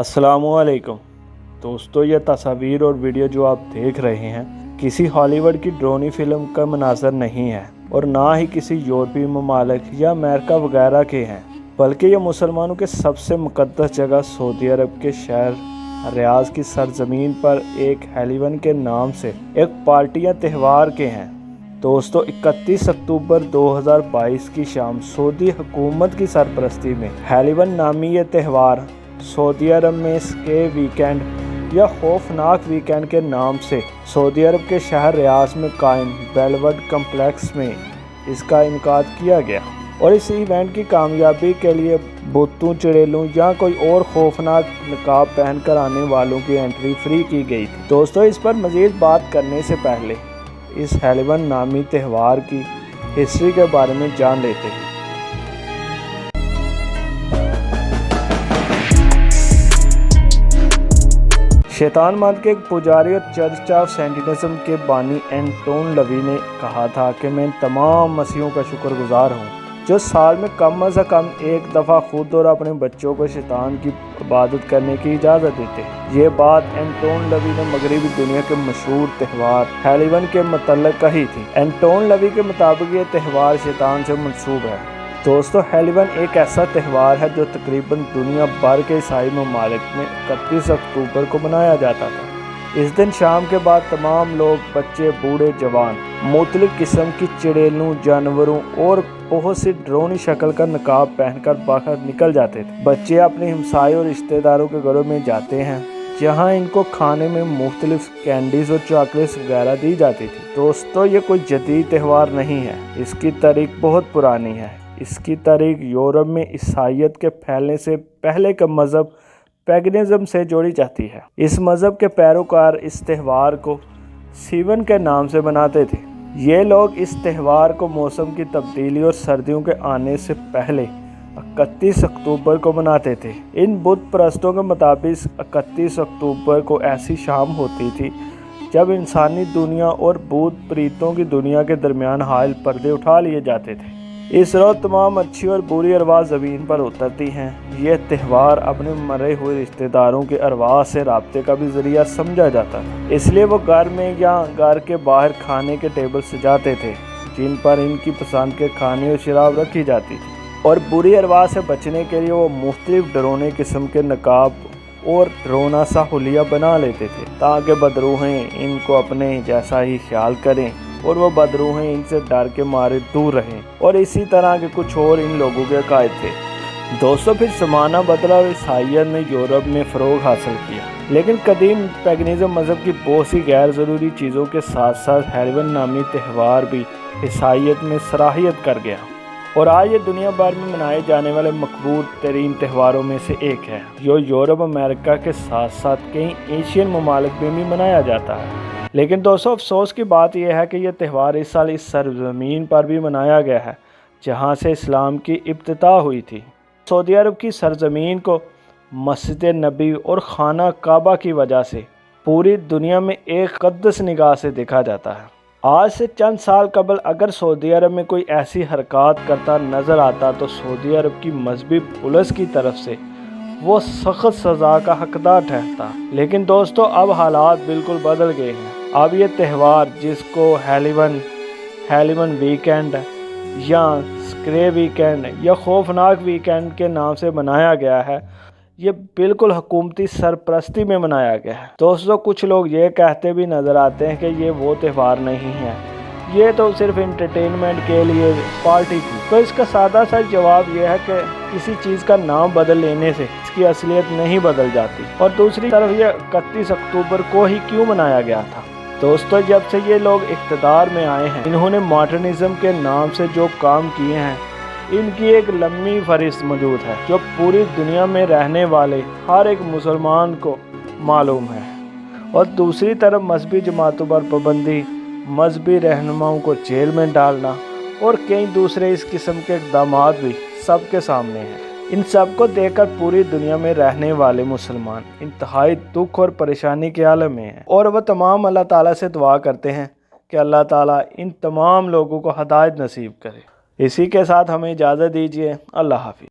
अस्सलाम वालेकुम दोस्तों, ये तस्वीर और वीडियो जो आप देख रहे हैं किसी हॉलीवुड की ड्रोनी फिल्म का मनाज़र नहीं है और ना ही किसी यूरोपीय ममालिक या अमेरिका वगैरह के हैं, बल्कि ये मुसलमानों के सबसे मुक़द्दस जगह सऊदी अरब के शहर रियाद की सरजमीन पर एक हेलिवन के नाम से एक पार्टी या त्यौहार के हैं। दोस्तों, 31 अक्टूबर 2022 की शाम सऊदी हुकूमत की सरपरस्ती में हेलिवन नामी ये त्यौहार सऊदी अरब में इसके वीकेंड या खौफनाक वीकेंड के नाम से सऊदी अरब के शहर रियाद में कायम बेलवड कम्प्लेक्स में इसका इनकाद किया गया और इस इवेंट की कामयाबी के लिए बुतों, चुड़ैलों या कोई और खौफनाक नकाब पहनकर आने वालों की एंट्री फ्री की गई थी। दोस्तों, इस पर मज़ीद बात करने से पहले इस हेलिवन नामी त्यौहार की हिस्ट्री के बारे में जान लेते हैं। शैतान मत के एक पुजारी और चर्च ऑफ सेंटिनिज्म के बानी एंटोन लवी ने कहा था कि मैं तमाम मसीहों का शुक्रगुजार हूँ जो साल में कम अज़ कम एक दफ़ा खुद और अपने बच्चों को शैतान की इबादत करने की इजाज़त देते हैं। ये बात एंटोन लवी ने मगरबी दुनिया के मशहूर त्यौहार हेलिवन के मतलब कही थी। एंटोन लवी के मुताबिक ये त्यौहार शैतान से मंसूब है। दोस्तों, हेलिवन एक ऐसा त्यौहार है जो तकरीबन दुनिया भर के ईसाई ममालिक में 31 अक्टूबर को मनाया जाता था। इस दिन शाम के बाद तमाम लोग, बच्चे, बूढ़े, जवान, मुख्तलिफ किस्म की चुड़ैलों, जानवरों और बहुत सी ड्रोनी शक्ल का नकाब पहनकर बाहर निकल जाते थे। बच्चे अपने हमसाए और रिश्तेदारों के घरों में जाते हैं जहां इनको खाने में मुख्तलिफ कैंडीज़ और चॉकलेट्स वगैरह दी जाती थी। दोस्तों, ये कोई जदीद त्यौहार नहीं है, इसकी तारीख बहुत पुरानी है। इसकी तारीख यूरोप में ईसाईयत के फैलने से पहले का मज़हब पैगनिज़म से जोड़ी जाती है। इस मज़हब के पैरोकार इस त्यौहार को सीवन के नाम से मनाते थे। ये लोग इस त्यौहार को मौसम की तब्दीली और सर्दियों के आने से पहले 31 अक्टूबर को मनाते थे। इन बुत परस्तों के मुताबिक 31 अक्टूबर को ऐसी शाम होती थी जब इंसानी दुनिया और भूत प्रीतों की दुनिया के दरमियान हायल पर्दे उठा लिए जाते थे। इस रोज़ तमाम अच्छी और बुरी अरवाह ज़मीन पर उतरती हैं। यह त्यौहार अपने मरे हुए रिश्तेदारों के अरवाह से राब्ते का भी ज़रिया समझा जाता है, इसलिए वो घर में या घर के बाहर खाने के टेबल सजाते थे जिन पर इनकी पसंद के खाने और शराब रखी जाती थी। और बुरी अरवाह से बचने के लिए वो मुख्तलिफ डरोने किस्म के नकाब और डरोना सा हुलिया बना लेते थे ताकि बदरूहें इनको अपने जैसा ही ख्याल करें और वो बदरूहें इनसे डर के मारे दूर रहें। और इसी तरह के कुछ और इन लोगों के अकायद थे। दोस्तों, फिर ज़माना बदला और ईसाईयत ने यूरोप में फ़रोग हासिल किया, लेकिन कदीम पैगनिज़म मज़हब की बहुत सी गैर ज़रूरी चीज़ों के साथ साथ हेलिवन नामी त्यौहार भी ईसाईयत में सराहियत कर गया और आज ये दुनिया भर में मनाए जाने वाले मकबूल तरीन त्यौहारों में से एक है। जो यूरोप, अमेरिका के साथ साथ कई एशियन ममालिक में भी मनाया जाता है। लेकिन दोस्तों, अफसोस की बात यह है कि यह त्यौहार इस साल इस सरजमीन पर भी मनाया गया है जहां से इस्लाम की इब्तिदा हुई थी। सऊदी अरब की सरजमीन को मस्जिद नबी और खाना काबा की वजह से पूरी दुनिया में एक मुक़द्दस निगाह से देखा जाता है। आज से चंद साल कबल अगर सऊदी अरब में कोई ऐसी हरकत करता नज़र आता तो सऊदी अरब की मजहबी पुलिस की तरफ से वो सख्त सज़ा का हकदार ठहरता। लेकिन दोस्तों, अब हालात बिल्कुल बदल गए हैं। अब ये त्यौहार जिसको हेलिवन वीकेंड या स्क्रे वीकेंड या खौफनाक वीकेंड के नाम से मनाया गया है, ये बिल्कुल हुकूमती सरपरस्ती में मनाया गया है। दोस्तों, कुछ लोग ये कहते भी नज़र आते हैं कि ये वो त्यौहार नहीं है, ये तो सिर्फ इंटरटेनमेंट के लिए पार्टी थी। तो इसका सादा सा जवाब यह है कि किसी चीज़ का नाम बदल लेने से इसकी असलियत नहीं बदल जाती। और दूसरी तरफ ये 31 अक्टूबर को ही क्यों मनाया गया था? दोस्तों, जब से ये लोग इक़्तिदार में आए हैं, इन्होंने मॉडर्निज़म के नाम से जो काम किए हैं, इनकी एक लंबी फहरिस्त मौजूद है जो पूरी दुनिया में रहने वाले हर एक मुसलमान को मालूम है। और दूसरी तरफ मजहबी जमातों पर पाबंदी, मजहबी रहनुमाओं को जेल में डालना और कई दूसरे इस किस्म के इक़दाम भी सबके सामने हैं। इन सब को देखकर पूरी दुनिया में रहने वाले मुसलमान इंतहाई दुख और परेशानी के आलम में हैं और वह तमाम अल्लाह ताला से दुआ करते हैं कि अल्लाह ताला इन तमाम लोगों को हदायत नसीब करे। इसी के साथ हमें इजाज़त दीजिए। अल्लाह हाफ़िज़।